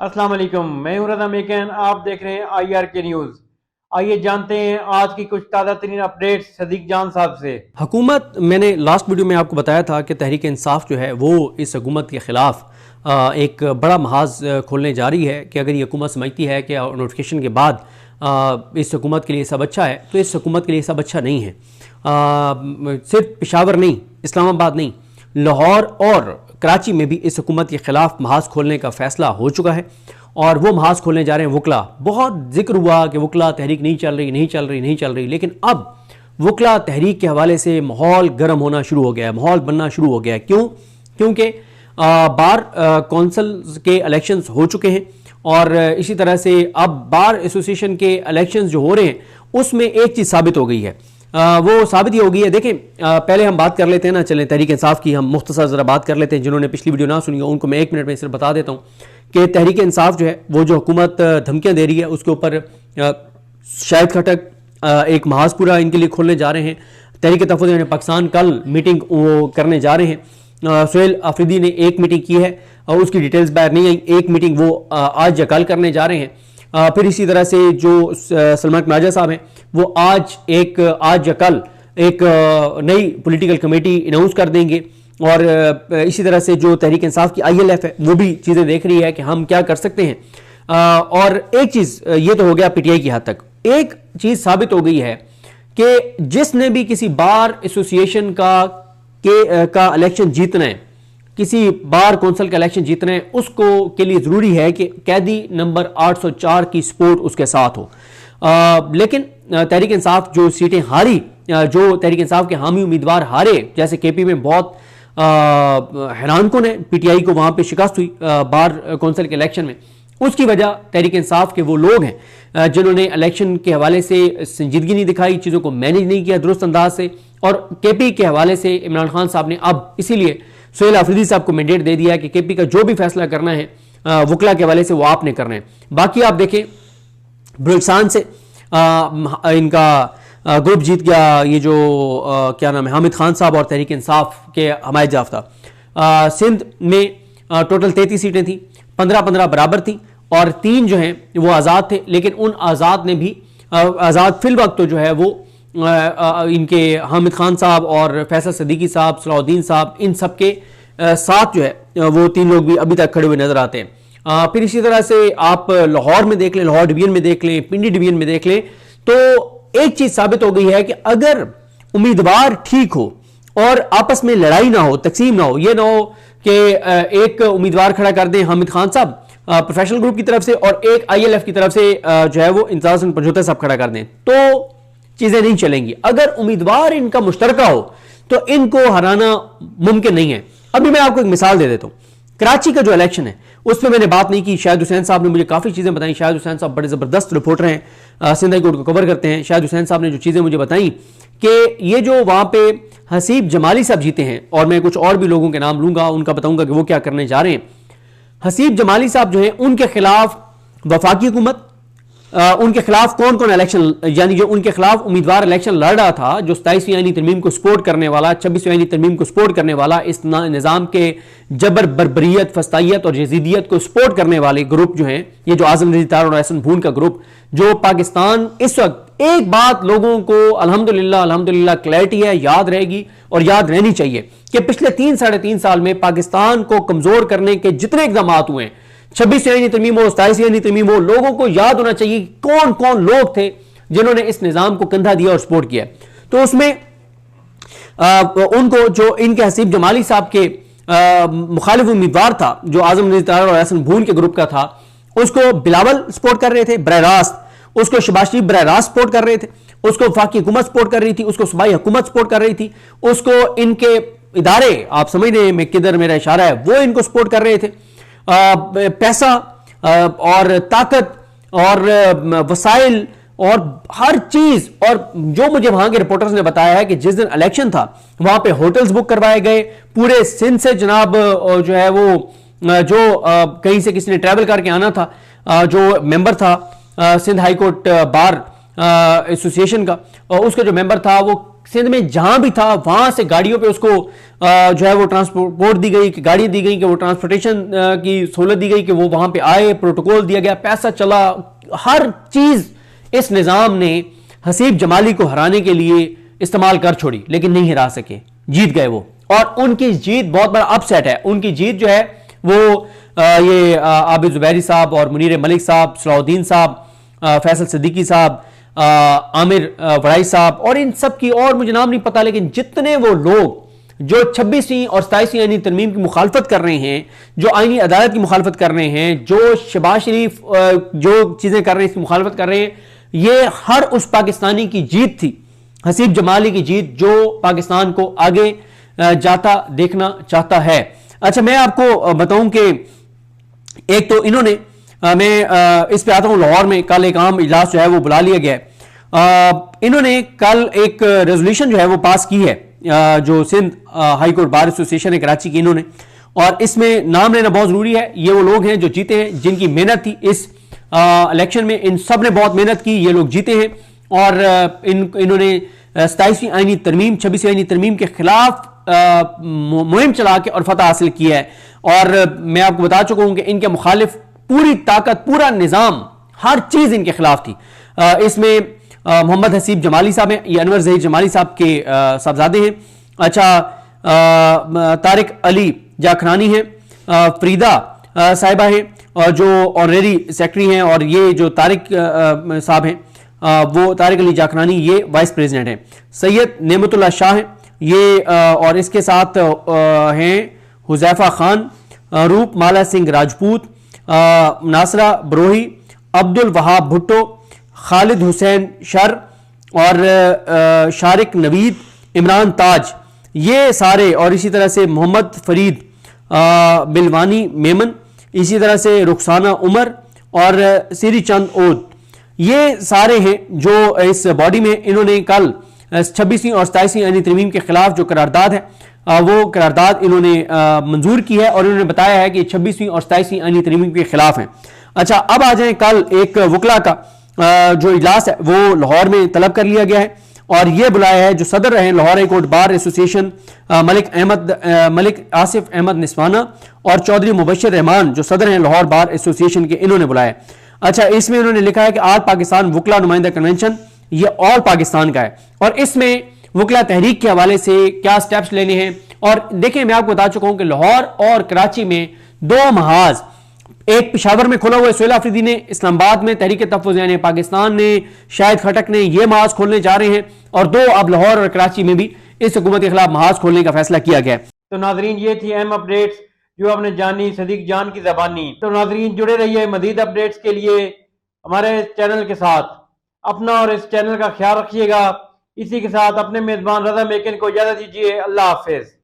अस्सलाम वालेकुम, मैं हूं रज़ा मेकन। आप देख रहे हैं IRK न्यूज़। आइए जानते हैं आज की कुछ ताज़ा तरीन अपडेट्स सदीक जान साहब से। हुकूमत, मैंने लास्ट वीडियो में आपको बताया था कि तहरीक इंसाफ जो है वो इस हुकूमत के ख़िलाफ़ एक बड़ा महाज खोलने जा रही है कि अगर ये हुकूमत समझती है कि नोटिफिकेशन के बाद इस हुकूमत के लिए सब अच्छा है, तो इस हुकूमत के लिए सब अच्छा नहीं है। सिर्फ पेशावर नहीं, इस्लामाबाद नहीं, लाहौर और कराची में भी इस हुकूमत के ख़िलाफ़ महाज खोलने का फ़ैसला हो चुका है और वो महाज खोलने जा रहे हैं वकला। बहुत जिक्र हुआ कि वकला तहरीक नहीं चल रही, नहीं चल रही, नहीं चल रही, लेकिन अब वकला तहरीक के हवाले से माहौल गर्म होना शुरू हो गया है, माहौल बनना शुरू हो गया है। क्यों? क्योंकि बार कौंसल के इलेक्शंस हो चुके हैं और इसी तरह से अब बार एसोसिएशन के इलेक्शंस जो हो रहे हैं उसमें एक चीज़ साबित हो गई है। वो साबित ही हो गई है। देखें, पहले हम बात कर लेते हैं ना, चलें तहरीक इंसाफ की हम मुख्तसर ज़रा बात कर लेते हैं। जिन्होंने पिछली वीडियो ना सुनी हो उनको मैं 1 मिनट में सिर्फ बता देता हूँ कि तहरीक इंसाफ जो है वो जो हुकूमत धमकियाँ दे रही है उसके ऊपर शाहिद खटक एक महाज पूरा इनके लिए खोलने जा रहे हैं। तहरीक तहफ़्फ़ुज़ पाकिस्तान कल मीटिंग वो करने जा रहे हैं। सुहेल आफरीदी ने एक मीटिंग की है और उसकी डिटेल्स बाहर नहीं आई। एक मीटिंग वो आज या कल करने जा रहे हैं। फिर इसी तरह से जो सलमान कनाजा साहब हैं वो आज या कल एक नई पॉलिटिकल कमेटी अनाउंस कर देंगे और इसी तरह से जो तहरीक इंसाफ की ILF है वो भी चीज़ें देख रही है कि हम क्या कर सकते हैं। और एक चीज़ ये तो हो गया PTI की हद तक। एक चीज़ साबित हो गई है कि जिसने भी किसी बार एसोसिएशन का इलेक्शन जीतना है, किसी बार कौंसिल का इलेक्शन जीतना है, उसको के लिए ज़रूरी है कि कैदी नंबर 804 की सपोर्ट उसके साथ हो। लेकिन तहरीक इंसाफ जो सीटें हारी, जो तहरीक इंसाफ के हामी उम्मीदवार हारे, जैसे KP में बहुत हैरान कौन है, PTI को वहाँ पे शिकस्त हुई बार कौंसिल के इलेक्शन में। उसकी वजह तहरीक इंसाफ के वो लोग हैं जिन्होंने इलेक्शन के हवाले से संजीदगी नहीं दिखाई, चीज़ों को मैनेज नहीं किया दुरुस्त अंदाज से। और KP के हवाले से इमरान खान साहब ने अब इसीलिए सुहेल आफरीदी साहब को मैंडेट दे दिया कि KP का जो भी फैसला करना है वकला के हवाले से वो आपने करना है। बाकी आप देखें, बलूचिस्तान से इनका ग्रुप जीत गया, ये जो क्या नाम है, हामिद खान साहब और तहरीक इंसाफ के हमायत याफ्ता। सिंध में टोटल 33 सीटें थी, 15-15 बराबर थी और 3 जो हैं वो आज़ाद थे। लेकिन उन आज़ाद ने भी आज़ाद फिल वक्त तो जो है वो इनके हामिद खान साहब और फैसल सदीकी साहब, सलाउद्दीन साहब, इन सब के साथ जो है वो 3 लोग भी अभी तक खड़े हुए नजर आते हैं। फिर इसी तरह से आप लाहौर में देख लें, लाहौर डिवीजन में देख लें, पिंडी डिवीजन में देख लें, तो एक चीज साबित हो गई है कि अगर उम्मीदवार ठीक हो और आपस में लड़ाई ना हो, तकसीम ना हो, ये ना हो कि एक उम्मीदवार खड़ा कर दें हामिद खान साहब प्रोफेशनल ग्रुप की तरफ से और एक ILF की तरफ से जो है वो इंतजार हसन पंजोता साहब खड़ा कर दें, तो चीजें नहीं चलेंगी। अगर उम्मीदवार इनका मुश्तरका हो तो इनको हराना मुमकिन नहीं है। अभी मैं आपको एक मिसाल दे देता हूं। कराची का जो इलेक्शन है उस पर मैंने बात नहीं की, शाहिद हुसैन साहब ने मुझे काफ़ी चीज़ें बताई। शाहिद हुसैन साहब बड़े ज़बरदस्त रिपोर्टर हैं, सिंध हाई कोर्ट को कवर करते हैं। शाहिद हुसैन साहब ने जो चीज़ें मुझे बताई कि ये जो वहाँ पे हसीब जमाली साहब जीते हैं, और मैं कुछ और भी लोगों के नाम लूँगा, उनका बताऊँगा कि वो क्या करने जा रहे हैं। हसीब जमाली साहब जो हैं उनके खिलाफ वफाकी हुकूमत, उनके खिलाफ कौन कौन इलेक्शन, यानी जो उनके खिलाफ उम्मीदवार इलेक्शन लड़ रहा था, जो 27वीं आईनी तरमीम को सपोर्ट करने वाला, 26वीं आईनी तरमीम को सपोर्ट करने वाला, इस निज़ाम के जबर बर्बरियत, फस्तायत और यजीदियत को सपोर्ट करने वाले ग्रुप जो हैं, ये जो आजम रज़ी तार और एहसन भून का ग्रुप, जो पाकिस्तान इस वक्त, एक बात लोगों को अल्हम्दुलिल्लाह क्लैरिटी है, याद रहेगी और याद रहनी चाहिए कि पिछले 3-3.5 साल में पाकिस्तान को कमजोर करने के जितने इक़दाम हुए हैं, 26वीं तरमीम हो, 27वीं तरमीम हो, लोगों को याद होना चाहिए कौन कौन लोग थे जिन्होंने इस निजाम को कंधा दिया और सपोर्ट किया। तो उसमें उनको, जो इनके हसीब जमाली साहब के मुखालिफ उम्मीदवार था, जो आजम रज़ी तार और एहसन भून के ग्रुप का था, उसको बिलावल सपोर्ट कर रहे थे बरह रास्त, उसको शहबाज शरीफ बरह रास्त सपोर्ट कर रहे थे, उसको वफाकी हुकूमत सपोर्ट कर रही थी, उसको सूबाई हुकूमत सपोर्ट कर रही थी, उसको इनके इदारे, आप समझ रहे हैं किधर मेरा इशारा है, वो इनको सपोर्ट कर रहे थे। पैसा और ताकत और वसाइल और हर चीज, और जो मुझे वहां के रिपोर्टर्स ने बताया है कि जिस दिन इलेक्शन था वहां पे होटल्स बुक करवाए गए पूरे सिंध से, जनाब जो है वो जो कहीं से किसी ने ट्रैवल करके आना था, जो मेंबर था Sindh high court bar association का, और उसका जो मेंबर था वो सिंध में जहां भी था वहां से गाड़ियों पे उसको जो है वो ट्रांसपोर्ट दी गई, गाड़ी दी गई कि वो ट्रांसपोर्टेशन की सहूलत दी गई कि वो वहां पे आए, प्रोटोकॉल दिया गया, पैसा चला, हर चीज इस निज़ाम ने हसीब जमाली को हराने के लिए इस्तेमाल कर छोड़ी, लेकिन नहीं हरा सके, जीत गए वो। और उनकी जीत बहुत बड़ा अपसेट है। उनकी जीत जो है वो ये आबिद जुबैरी साहब और मुनीर मलिक साहब, सलाउद्दीन साहब, फैसल सिद्दीकी साहब, आमिर वड़ाई साहब और इन सब की, और मुझे नाम नहीं पता, लेकिन जितने वो लोग जो 26वीं और 27वीं आईनी तरमीम की मुखालफत कर रहे हैं, जो आईनी अदालत की मुखालफत कर रहे हैं, जो शहबाज शरीफ जो चीजें कर रहे हैं इसकी मुखालफत कर रहे हैं, ये हर उस पाकिस्तानी की जीत थी, हसीब जमाली की जीत, जो पाकिस्तान को आगे जाता देखना चाहता है। अच्छा, मैं आपको बताऊं कि एक तो इन्होंने मैं इस पे आता हूं, लाहौर में कल एक आम इजलास जो है वो बुला लिया गया है। इन्होंने कल एक रेजोल्यूशन जो है वो पास की है, जो Sindh high court bar association है कराची की, इन्होंने, और इसमें नाम लेना बहुत जरूरी है। ये वो लोग हैं जो जीते हैं, जिनकी मेहनत थी इस इलेक्शन में, इन सब ने बहुत मेहनत की, ये लोग जीते हैं। और इन्होंने 27वीं आईनी तरमीम, 26वीं आईनी तरमीम के खिलाफ मुहिम चला के और फतह हासिल किया है। और मैं आपको बता चुका हूं कि इनके मुखालिफ पूरी ताकत, पूरा निजाम, हर चीज इनके खिलाफ थी। इसमें मोहम्मद हसीब जमाली साहब हैं, ये अनवर ज़हीर जमाली साहब के साहबजादे हैं। अच्छा, तारिक अली जाखरानी हैं, फरीदा साहिबा हैं, और जो ऑनरेरी सेक्रेटरी हैं, और ये जो तारिक साहब हैं, वो तारिक अली जाखरानी, ये वाइस प्रेसिडेंट हैं। सैयद नेमतुल्लाह शाह हैं ये, और इसके साथ हैं हुजैफा खान, रूप माला सिंह राजपूत, नासरा बरोही, अब्दुल वहाब भुट्टो, खालिद हुसैन शर और शारिक नवीद, इमरान ताज, ये सारे, और इसी तरह से मोहम्मद फरीद बिलवानी मेमन, इसी तरह से रुखसाना उमर और सीरी चंद ओद, ये सारे हैं जो इस बॉडी में, इन्होंने कल 26वीं और 27वीं आईनी तरमीम के खिलाफ जो करारदाद है वो करारदाद इन्होंने मंजूर की है, और इन्होंने बताया है कि 26वीं और 27वीं आईनी तरमीम के खिलाफ हैं। अच्छा, अब आ जाए, कल एक वकला का जो इजलास है वो लाहौर में तलब कर लिया गया है, और ये बुलाया है जो सदर रहे Lahore high court bar association Malik Asif Ahmad निस्वाना, और चौधरी मुबशर रहमान जो सदर हैं लाहौर बार एसोसिएशन के, इन्होंने बुलाया। अच्छा, इसमें उन्होंने लिखा है कि ऑल पाकिस्तान वकला नुमाइंदा कन्वेंशन, ये ऑल पाकिस्तान का है, और इसमें वकला तहरीक के हवाले से क्या स्टेप्स लेने हैं। और देखिए, मैं आपको बता चुका हूं कि लाहौर और कराची में 2 महाज, एक पेशावर में खोला हुआ है, सुहेल आफरीदी ने, इस्लामाबाद में तहरीक तहफ़्फ़ुज़ यानी पाकिस्तान ने, शाहिद खटक ने, ये महाज खोलने जा रहे हैं, और 2 अब लाहौर और कराची में भी इस हुकूमत के खिलाफ महाज खोलने का फैसला किया गया है। तो नाजरीन, ये थी अहम अपडेट्स जो आपने जानी सदीक जान की ज़बानी। तो नाजरीन, जुड़े रहिए मज़ीद अपडेट्स के लिए हमारे चैनल के साथ। अपना और इस चैनल का ख्याल रखिएगा। इसी के साथ अपने मेजबान रजा मेकन को इजाजत दीजिए। अल्लाह हाफिज।